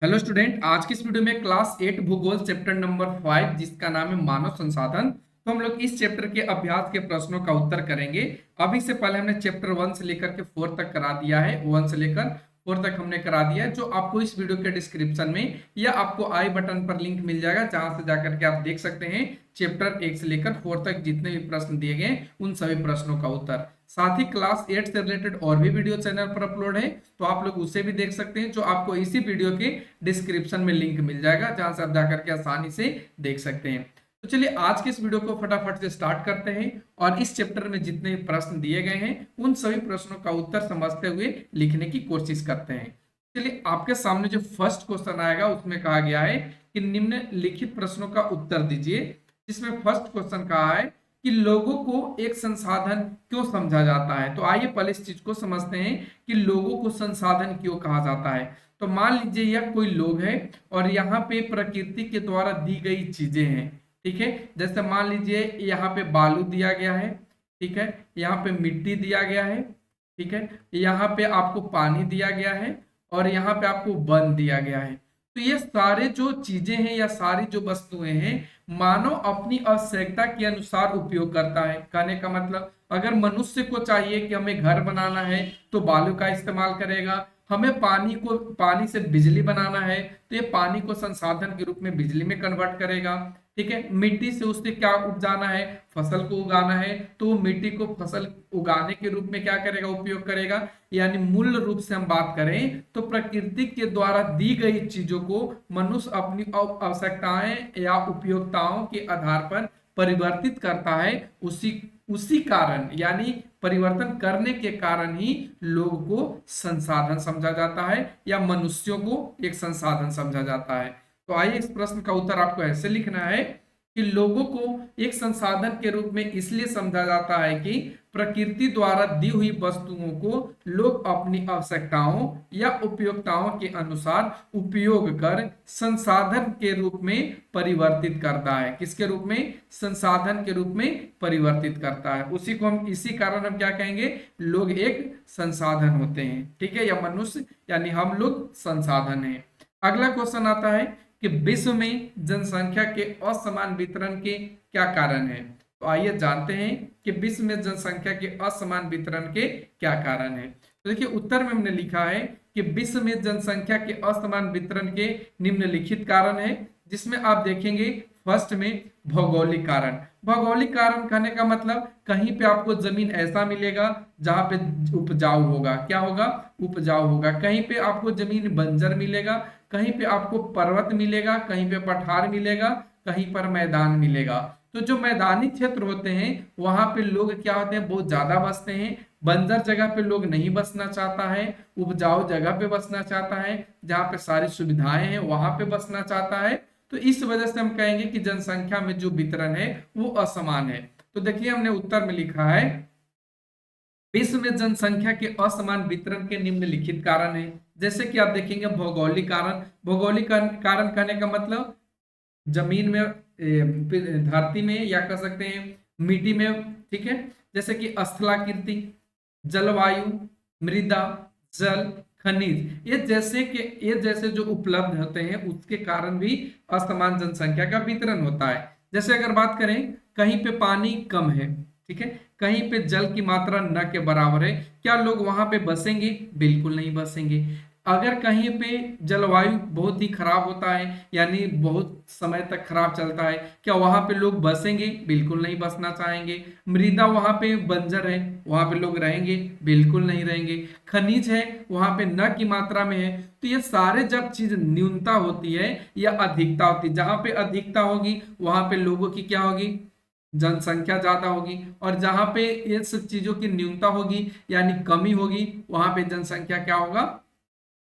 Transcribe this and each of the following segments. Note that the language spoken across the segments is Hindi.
हेलो स्टूडेंट, आज की इस वीडियो में क्लास 8 भूगोल चैप्टर नंबर 5 जिसका नाम है मानव संसाधन। तो हम लोग इस चैप्टर के अभ्यास के प्रश्नों का उत्तर करेंगे। अभी से पहले हमने चैप्टर 1 से लेकर के 4 तक करा दिया है। 1 से लेकर 4 तक हमने करा दिया है, जो आपको इस वीडियो के डिस्क्रिप्शन में या आपको आई बटन पर लिंक मिल जाएगा, जहां से जाकर के आप देख सकते हैं चैप्टर 1 से लेकर 4 तक जितने भी प्रश्न दिए गए उन सभी प्रश्नों का उत्तर। साथ ही क्लास 8 से रिलेटेड और भी वीडियो चैनल पर अपलोड है, तो आप लोग उसे भी देख सकते हैं, जो आपको इसी वीडियो के डिस्क्रिप्शन में लिंक मिल जाएगा, जहां से आप जाकर के आसानी से देख सकते हैं। तो चलिए आज के इस वीडियो को फटाफट से स्टार्ट करते हैं और इस चैप्टर में जितने प्रश्न दिए गए हैं उन सभी प्रश्नों का उत्तर समझते हुए लिखने की कोशिश करते हैं। चलिए आपके सामने जो फर्स्ट क्वेश्चन आएगा उसमें कहा गया है कि निम्नलिखित प्रश्नों का उत्तर दीजिए। जिसमें फर्स्ट क्वेश्चन कहा है कि लोगों को एक संसाधन क्यों समझा जाता है। तो आइए पहले इस चीज को समझते हैं कि लोगों को संसाधन क्यों कहा जाता है। तो मान लीजिए यह कोई लोग है और यहाँ पे प्रकृति के द्वारा दी गई चीजें हैं। ठीक है, जैसे मान लीजिए यहाँ पे बालू दिया गया है, ठीक है, यहाँ पे मिट्टी दिया गया है, ठीक है, यहाँ पे आपको पानी दिया गया है और यहाँ पे आपको वन दिया गया है। तो ये सारे जो चीजें हैं या सारी जो वस्तुएं हैं मानव अपनी आवश्यकता के अनुसार उपयोग करता है। कहने का मतलब अगर मनुष्य को चाहिए कि हमें घर बनाना है तो बालू का इस्तेमाल करेगा, हमें पानी से बिजली बनाना है तो ये पानी को संसाधन के रूप में बिजली में कन्वर्ट करेगा। ठीक है, मिट्टी से उससे क्या उपजाना है, फसल को उगाना है, तो वो मिट्टी को फसल उगाने के रूप में क्या करेगा, उपयोग करेगा। यानी मूल रूप से हम बात करें तो प्रकृति के द्वारा दी गई चीजों को मनुष्य अपनी आवश्यकताएं या उपयोगिताओं के आधार पर परिवर्तित करता है। उसी उसी कारण यानी परिवर्तन करने के कारण ही लोग को संसाधन समझा जाता है या मनुष्यों को एक संसाधन समझा जाता है। तो आइए इस प्रश्न का उत्तर आपको ऐसे लिखना है कि लोगों को एक संसाधन के रूप में इसलिए समझा जाता है कि प्रकृति द्वारा दी हुई वस्तुओं को लोग अपनी आवश्यकताओं या उपयोगिताओं के अनुसार उपयोग कर संसाधन के रूप में परिवर्तित करता है। किसके रूप में, संसाधन के रूप में परिवर्तित करता है। उसी को हम इसी कारण हम क्या कहेंगे, लोग एक संसाधन होते हैं। ठीक है, या मनुष्य यानी हम लोग संसाधन है। अगला क्वेश्चन आता है कि विश्व में जनसंख्या के असमान वितरण के क्या कारण है। तो आइए जानते हैं कि विश्व में जनसंख्या के असमान वितरण के क्या कारण है। तो देखिए उत्तर में हमने लिखा है कि विश्व में जनसंख्या के असमान वितरण के निम्नलिखित कारण है, जिसमें आप देखेंगे फर्स्ट में भौगोलिक कारण। भौगोलिक कारण कहने का मतलब कहीं पे आपको जमीन ऐसा मिलेगा जहां पे उपजाऊ होगा, क्या होगा, उपजाऊ होगा। कहीं पे आपको जमीन बंजर मिलेगा, कहीं पे आपको पर्वत मिलेगा, कहीं पे पठार मिलेगा, कहीं पर मैदान मिलेगा। तो जो मैदानी क्षेत्र होते हैं वहां पे लोग क्या होते हैं, बहुत ज्यादा बसते हैं। बंजर जगह पे लोग नहीं बसना चाहता है, उपजाऊ जगह पे बसना चाहता है, जहाँ पे सारी सुविधाएं हैं वहां पे बसना चाहता है। तो इस वजह से हम कहेंगे कि जनसंख्या में जो वितरण है वो असमान है। तो देखिए हमने उत्तर में लिखा है विश्व में जनसंख्या के असमान वितरण के निम्नलिखित कारण है। जैसे कि आप देखेंगे भौगोलिक कारण। भौगोलिक कारण कहने का मतलब जमीन में, धरती में, या कह सकते हैं मिट्टी में। ठीक है, जैसे कि स्थलाकृति, जलवायु, मृदा, जल, खनिज, ये जैसे जो उपलब्ध होते हैं उसके कारण भी असमान जनसंख्या का वितरण होता है। जैसे अगर बात करें कहीं पे पानी कम है, ठीक है, कहीं पे जल की मात्रा न के बराबर है, क्या लोग वहां पे बसेंगे, बिल्कुल नहीं बसेंगे। अगर कहीं पे जलवायु बहुत ही खराब होता है यानी बहुत समय तक खराब चलता है, क्या वहां पे लोग बसेंगे, बिल्कुल नहीं बसना चाहेंगे। मृदा वहां पे बंजर है, वहां पे लोग रहेंगे, बिल्कुल नहीं रहेंगे। खनिज है वहां पे न की मात्रा में है। तो ये सारे जब चीज न्यूनता होती है या अधिकता होती है, जहां पे अधिकता होगी वहां पे लोगों की क्या होगी, जनसंख्या ज्यादा होगी। और जहां पे ये सब चीजों की न्यूनता होगी यानी कमी होगी, वहां पे जनसंख्या क्या होगा,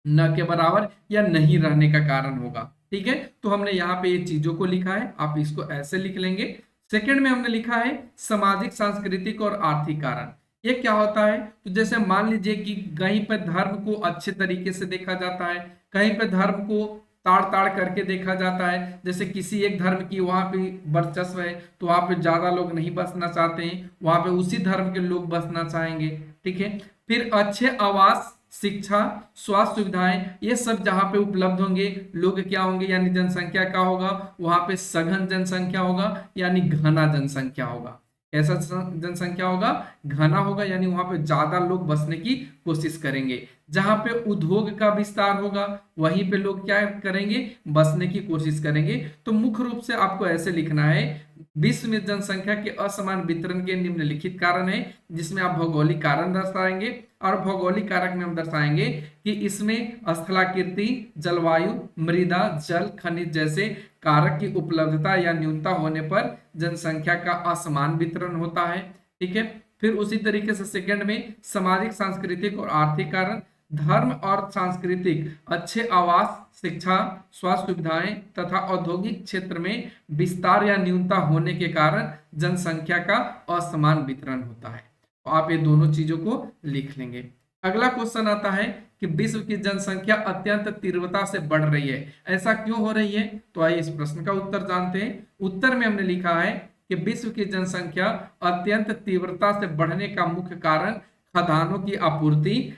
न के बराबर या नहीं रहने का कारण होगा। ठीक है, तो हमने यहाँ पे ये चीजों को लिखा है, आप इसको ऐसे लिख लेंगे। सेकंड में हमने लिखा है सामाजिक, सांस्कृतिक और आर्थिक कारण। ये क्या होता है, तो जैसे मान लीजिए कि कहीं पर धर्म को अच्छे तरीके से देखा जाता है, कहीं पर धर्म को ताड़ ताड़ करके देखा जाता है। जैसे किसी एक धर्म की वहां पे वर्चस्व है तो वहां पे ज्यादा लोग नहीं बसना चाहते हैं, वहां पे उसी धर्म के लोग बसना चाहेंगे। ठीक है, फिर अच्छे आवास, शिक्षा, स्वास्थ्य सुविधाएं, ये सब जहां पे उपलब्ध होंगे, लोग क्या होंगे यानी जनसंख्या क्या होगा, वहां पे सघन जनसंख्या होगा यानी घना जनसंख्या होगा। कैसा जनसंख्या होगा, घना होगा, यानी वहां पे ज्यादा लोग बसने की कोशिश करेंगे। जहां पे उद्योग का विस्तार होगा वहीं पे लोग क्या करेंगे, बसने की कोशिश करेंगे। तो मुख्य रूप से आपको ऐसे लिखना है, विश्व में जनसंख्या के असमान वितरण के निम्नलिखित कारण है, जिसमें आप भौगोलिक कारण दर्शाएंगे, और भौगोलिक कारक में हम दर्शाएंगे कि इसमें स्थलाकृति, जलवायु, मृदा, जल, खनिज जैसे कारक की उपलब्धता या न्यूनता होने पर जनसंख्या का असमान वितरण होता है। ठीक है, फिर उसी तरीके से सेकंड में सामाजिक, सांस्कृतिक और आर्थिक कारण, धर्म और सांस्कृतिक, अच्छे आवास, शिक्षा, स्वास्थ्य सुविधाएं तथा औद्योगिक क्षेत्र में विस्तार या न्यूनता होने के कारण जनसंख्या का असमान वितरण होता है। तो आप ये दोनों चीजों को लिख लेंगे। अगला क्वेश्चन आता है कि विश्व की जनसंख्या अत्यंत तीव्रता से बढ़ रही है, ऐसा क्यों हो रही है? तो आइए इस प्रश्न का उत्तर जानते हैं। उत्तर में हमने लिखा है कि विश्व की जनसंख्या अत्यंत तीव्रता से बढ़ने का मुख्य कारण खदानों की आपूर्ति,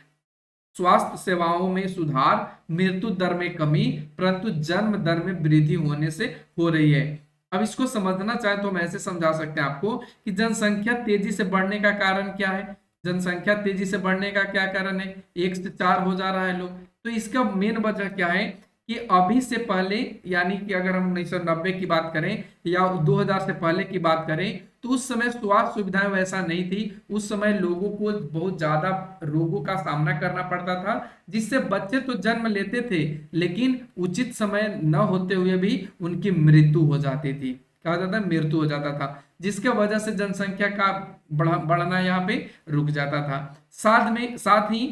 स्वास्थ्य सेवाओं में सुधार, मृत्यु दर में कमी, परंतु जन्म दर में वृद्धि होने से हो रही है। अब इसको समझना चाहे तो हम ऐसे समझा सकते हैं आपको कि जनसंख्या तेजी से बढ़ने का कारण क्या है। जनसंख्या तेजी से बढ़ने का क्या कारण है, 1 से 4 हो जा रहा है लोग। तो इसका मेन वजह क्या है कि अभी से पहले, यानी कि अगर हम 1990 की बात करें या 2000 से पहले की बात करें, तो उस समय स्वास्थ्य सुविधाएं वैसा नहीं थी। उस समय लोगों को बहुत ज्यादा रोगों का सामना करना पड़ता था, जिससे बच्चे तो जन्म लेते थे लेकिन उचित समय न होते हुए भी उनकी मृत्यु हो जाती थी। क्या हो जाता, मृत्यु हो जाता था, जिसके वजह से जनसंख्या का बढ़ना यहाँ पे रुक जाता था। साथ ही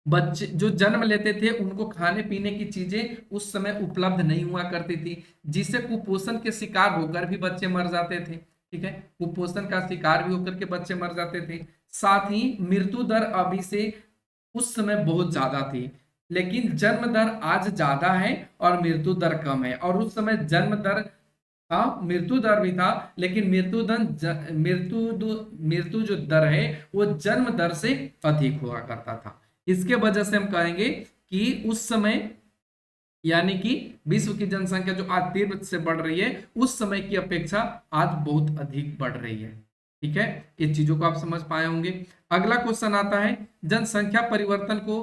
बच्चे जो जन्म लेते थे उनको खाने पीने की चीजें उस समय उपलब्ध नहीं हुआ करती थी, जिससे कुपोषण के शिकार होकर भी बच्चे मर जाते थे। ठीक है, कुपोषण का शिकार भी होकर के बच्चे मर जाते थे। साथ ही मृत्यु दर अभी से उस समय बहुत ज्यादा थी, लेकिन जन्म दर आज ज्यादा है और मृत्यु दर कम है। और उस समय जन्म दर था, मृत्यु दर भी था, लेकिन मृत्यु जो दर है वो जन्म दर से अधिक हुआ करता था। इसके वजह से हम कहेंगे कि उस समय, यानी कि विश्व की जनसंख्या जो आज तीव्र से बढ़ रही है, उस समय की अपेक्षा आज बहुत अधिक बढ़ रही है। ठीक है, इस चीजों को आप समझ पाए होंगे। अगला क्वेश्चन आता है, जनसंख्या परिवर्तन को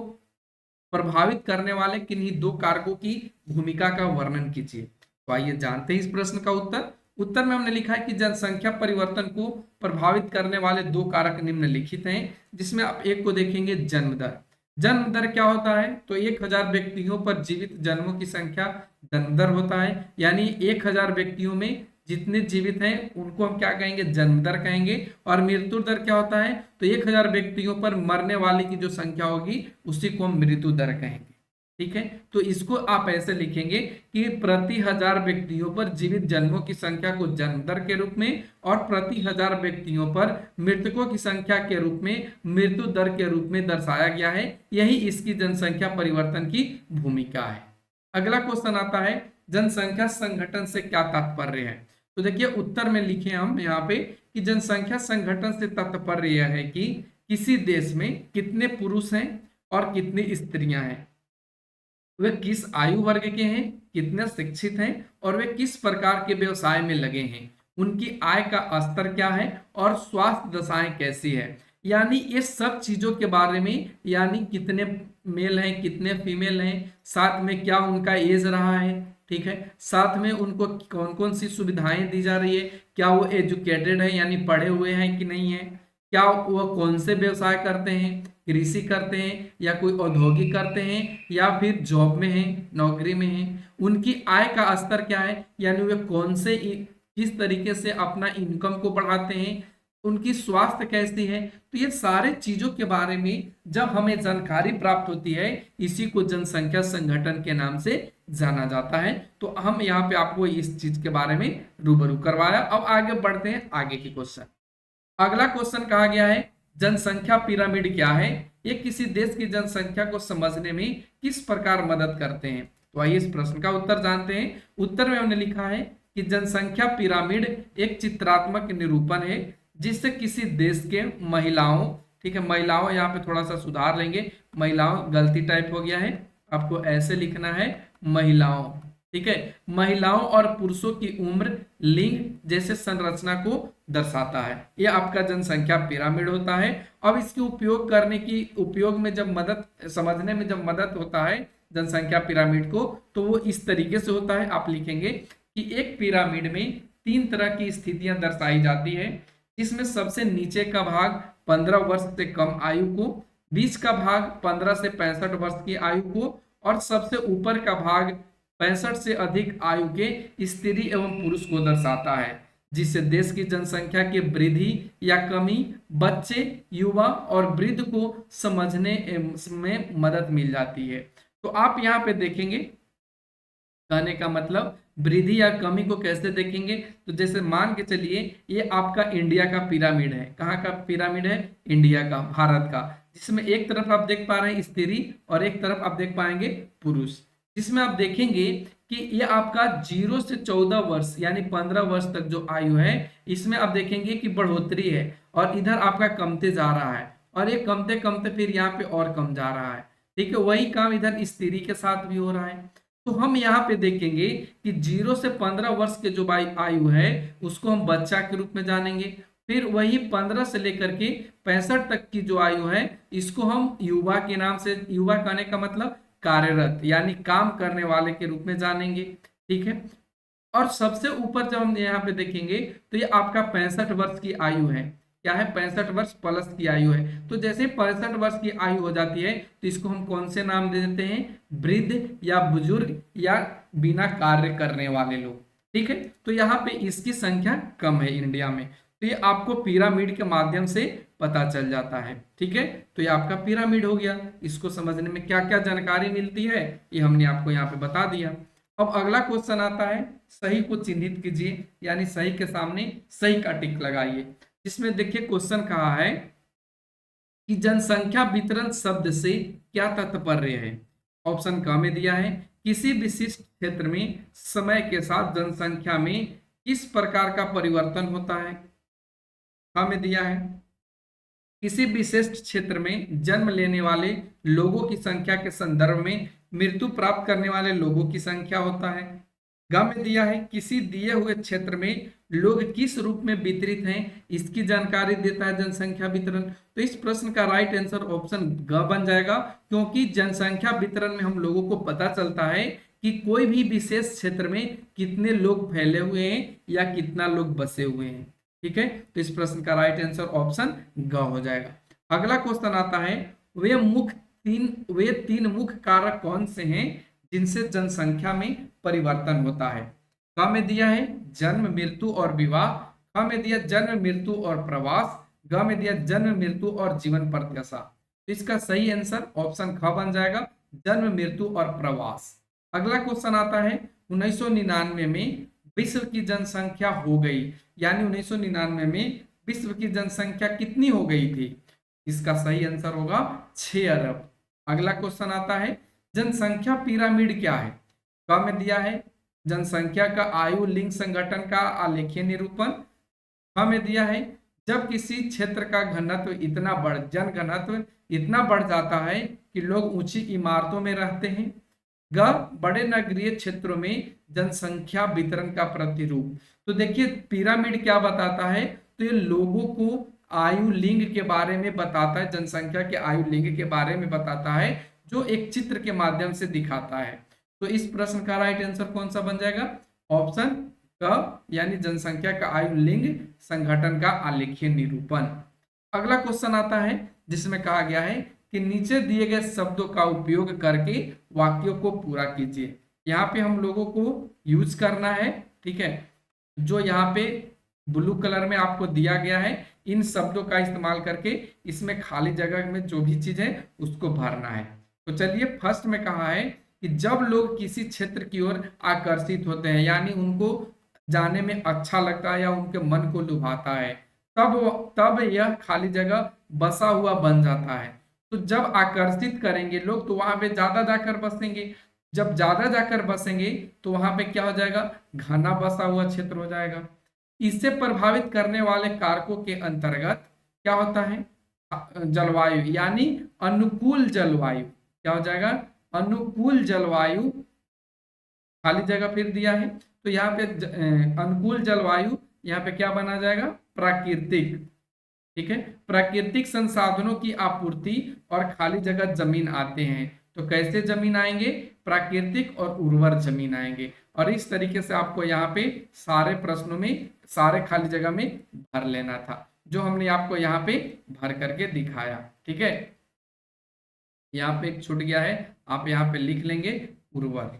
प्रभावित करने वाले किन्हीं 2 कारकों की भूमिका का वर्णन कीजिए। तो आइए जानते हैं इस प्रश्न का उत्तर। उत्तर में हमने लिखा है कि जनसंख्या परिवर्तन को प्रभावित करने वाले 2 कारक निम्नलिखित हैं, जिसमें आप एक को देखेंगे, जन्म दर। जन्म दर क्या होता है, तो 1000 व्यक्तियों पर जीवित जन्मों की संख्या जन्म दर होता है, यानी 1000 व्यक्तियों में जितने जीवित हैं उनको हम क्या कहेंगे, जन्म दर कहेंगे। और मृत्यु दर क्या होता है, तो 1000 व्यक्तियों पर मरने वाले की जो संख्या होगी उसी को हम मृत्यु दर कहेंगे। ठीक है, तो इसको आप ऐसे लिखेंगे कि प्रति 1000 व्यक्तियों पर जीवित जन्मों की संख्या को जन्म दर के रूप में और प्रति 1000 व्यक्तियों पर मृतकों की संख्या के रूप में मृत्यु दर के रूप में दर्शाया गया है। यही इसकी जनसंख्या परिवर्तन की भूमिका है। अगला क्वेश्चन आता है, जनसंख्या संगठन से क्या तात्पर्य है? तो देखिए उत्तर में लिखे हम यहाँ पे कि जनसंख्या संगठन से तात्पर्य यह है कि किसी देश में कितने पुरुष हैं और कितनी स्त्रियां हैं, वे किस आयु वर्ग के हैं, कितने शिक्षित हैं और वे किस प्रकार के व्यवसाय में लगे हैं, उनकी आय का स्तर क्या है और स्वास्थ्य दशाएं कैसी है। यानी ये सब चीजों के बारे में, यानी कितने मेल हैं, कितने फीमेल हैं, साथ में क्या उनका एज रहा है। ठीक है, साथ में उनको कौन कौन सी सुविधाएं दी जा रही है, क्या वो एजुकेटेड है यानी पढ़े हुए हैं कि नहीं है, क्या वो कौन से व्यवसाय करते हैं, कृषि करते हैं या कोई औद्योगिक करते हैं या फिर जॉब में हैं, नौकरी में हैं, उनकी आय का स्तर क्या है, यानी वे कौन से किस तरीके से अपना इनकम को बढ़ाते हैं, उनकी स्वास्थ्य कैसी है। तो ये सारे चीजों के बारे में जब हमें जानकारी प्राप्त होती है, इसी को जनसंख्या संगठन के नाम से जाना जाता है। तो हम यहाँ पे आपको इस चीज के बारे में रूबरू करवाया। अब आगे बढ़ते हैं आगे के क्वेश्चन। अगला क्वेश्चन कहा गया है, जनसंख्या पिरामिड क्या है, ये किसी देश की जनसंख्या को समझने में किस प्रकार मदद करते हैं। तो आइए इस प्रश्न का उत्तर जानते हैं। उत्तर में हमने लिखा है कि जनसंख्या पिरामिड एक चित्रात्मक निरूपण है जिससे किसी देश के महिलाओं, ठीक है, महिलाओं यहाँ पे थोड़ा सा सुधार लेंगे, महिलाओं गलती टाइप हो गया है, आपको ऐसे लिखना है महिलाओं। ठीक है, महिलाओं और पुरुषों की उम्र, लिंग जैसे संरचना को दर्शाता है। ये आपका जनसंख्या पिरामिड होता है। अब इसके उपयोग करने की, उपयोग में जब मदद, समझने में जब मदद होता है जनसंख्या पिरामिड को, तो वो इस तरीके से होता है। आप लिखेंगे कि एक पिरामिड में 3 तरह की स्थितियां दर्शाई जाती है, जिसमें सबसे नीचे का भाग 15 वर्ष से कम आयु को, बीच का भाग 15 से 65 वर्ष की आयु को, और सबसे ऊपर का भाग 65 से अधिक आयु के स्त्री एवं पुरुष को दर्शाता है, जिससे देश की जनसंख्या की वृद्धि या कमी, बच्चे, युवा और वृद्ध को समझने में मदद मिल जाती है। तो आप यहाँ पे देखेंगे, कहने का मतलब वृद्धि या कमी को कैसे देखेंगे, तो जैसे मान के चलिए ये आपका इंडिया का पिरामिड है। कहाँ का पिरामिड है? इंडिया का, भारत का, जिसमें एक तरफ आप देख पा रहे हैं स्त्री और एक तरफ आप देख पाएंगे पुरुष, जिसमें आप देखेंगे कि ये आपका 0 से 14 वर्ष यानी 15 वर्ष तक जो आयु है, इसमें आप देखेंगे कि बढ़ोतरी है, और इधर आपका कमते जा रहा है, और ये कमते कमते फिर यहाँ पे और कम जा रहा है। ठीक है, वही काम इधर स्त्री के साथ भी हो रहा है। तो हम यहाँ पे देखेंगे कि 0 से 15 वर्ष के जो आयु है उसको हम बच्चा के रूप में जानेंगे, फिर वही 15 से लेकर के 65 तक की जो आयु है इसको हम युवा के नाम से, युवा कहने का मतलब कार्यरत यानी काम करने वाले के रूप में जानेंगे। ठीक है, और सबसे ऊपर जब हम यहाँ पे देखेंगे तो ये आपका 65 वर्ष की आयु है। क्या है? 65 वर्ष प्लस की आयु है। तो जैसे 65 वर्ष की आयु हो जाती है तो इसको हम कौन से नाम दे देते हैं? वृद्ध या बुजुर्ग या बिना कार्य करने वाले लोग। ठीक है, तो यहाँ पे इसकी संख्या कम है इंडिया में। तो ये आपको पिरामिड के माध्यम से पता चल जाता है। ठीक है, तो ये आपका पिरामिड हो गया। इसको समझने में क्या क्या जानकारी मिलती है ये हमने आपको यहाँ पे बता दिया। अब अगला क्वेश्चन आता है, सही को चिन्हित कीजिए, यानी सही के सामने सही का टिक लगाइए। जिसमें देखिए क्वेश्चन कहा है कि जनसंख्या वितरण शब्द से क्या तात्पर्य है। ऑप्शन क में दिया है, किसी विशिष्ट क्षेत्र में समय के साथ जनसंख्या में किस प्रकार का परिवर्तन होता है। ख में दिया है, किसी विशिष्ट क्षेत्र में जन्म लेने वाले लोगों की संख्या के संदर्भ में मृत्यु प्राप्त करने वाले लोगों की संख्या होता है। ग में दिया है, किसी दिए हुए क्षेत्र में लोग किस रूप में वितरित हैं इसकी जानकारी देता है जनसंख्या वितरण। तो इस प्रश्न का राइट आंसर ऑप्शन ग बन जाएगा, क्योंकि जनसंख्या वितरण में हम लोगों को पता चलता है कि कोई भी विशेष क्षेत्र में कितने लोग फैले हुए हैं या कितना लोग बसे हुए हैं। ठीक है, तो इस प्रश्न का राइट आंसर ऑप्शन ग हो जाएगा। अगला क्वेश्चन आता है, वे तीन मुख्य कारक कौन से हैं जिनसे जनसंख्या में परिवर्तन होता है। क में दिया है जन्म, मृत्यु और विवाह। ख में दिया जन्म, मृत्यु और प्रवास। ग में दिया जन्म, मृत्यु और जीवन प्रत्याशा। तो इसका सही आंसर ऑप्शन ख बन जाएगा, जन्म, मृत्यु और प्रवास। अगला क्वेश्चन आता है, 1999 में विश्व की जनसंख्या हो गई, यानी 1999 में विश्व की जनसंख्या कितनी हो गई थी। इसका सही आंसर होगा 6 अरब। अगला क्वेश्चन आता है, जनसंख्या पिरामिड क्या है। क में दिया है जनसंख्या का आयु लिंग संगठन का आलेखीय निरूपण। ख में दिया है जब किसी क्षेत्र का घनत्व जन घनत्व इतना बढ़ जाता है कि लोग ऊंची इमारतों में रहते हैं। ग बड़े नगरीय क्षेत्रों में जनसंख्या वितरण का प्रतिरूप। तो देखिए पिरामिड क्या बताता है, तो ये लोगों को आयु लिंग के बारे में बताता है, जनसंख्या के आयु लिंग के बारे में बताता है, जो एक चित्र के माध्यम से दिखाता है। तो इस प्रश्न का राइट आंसर कौन सा बन जाएगा? ऑप्शन क, यानी जनसंख्या का आयु लिंग संगठन का आलेखीय निरूपण। अगला क्वेश्चन आता है जिसमें कहा गया है कि नीचे दिए गए शब्दों का उपयोग करके वाक्यों को पूरा कीजिए। यहाँ पे हम लोगों को यूज करना है। ठीक है, जो यहाँ पे ब्लू कलर में आपको दिया गया है, इन शब्दों का इस्तेमाल करके इसमें खाली जगह में जो भी चीज है उसको भरना है। तो चलिए, फर्स्ट में कहा है कि जब लोग किसी क्षेत्र की ओर आकर्षित होते हैं, यानी उनको जाने में अच्छा लगता है या उनके मन को लुभाता है, तब यह खाली जगह बसा हुआ बन जाता है। तो जब आकर्षित करेंगे लोग तो वहां पे ज्यादा जाकर बसेंगे, जब ज्यादा जाकर बसेंगे तो वहां पे क्या हो जाएगा? घना बसा हुआ क्षेत्र हो जाएगा। इससे प्रभावित करने वाले कारकों के अंतर्गत क्या होता है? जलवायु यानी अनुकूल जलवायु। क्या हो जाएगा? अनुकूल जलवायु, खाली जगह फिर दिया है तो यहाँ पे अनुकूल जलवायु, यहाँ पे क्या बना जाएगा? प्राकृतिक। ठीक है, प्राकृतिक संसाधनों की आपूर्ति और खाली जगह जमीन आते हैं। तो कैसे जमीन आएंगे? प्राकृतिक और उर्वर जमीन आएंगे। और इस तरीके से आपको यहाँ पे सारे प्रश्नों में सारे खाली जगह में भर लेना था, जो हमने आपको यहाँ पे भर करके दिखाया। ठीक है, यहाँ पे एक छूट गया है, आप यहाँ पे लिख लेंगे उर्वर।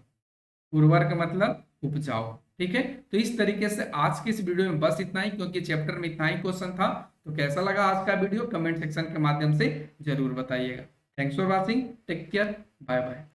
उर्वर का मतलब उपजाऊ। ठीक है, तो इस तरीके से आज के इस वीडियो में बस इतना ही, क्योंकि चैप्टर में इतना ही क्वेश्चन था। तो कैसा लगा आज का वीडियो कमेंट सेक्शन के माध्यम से जरूर बताइएगा। Thanks for watching, take care, bye bye.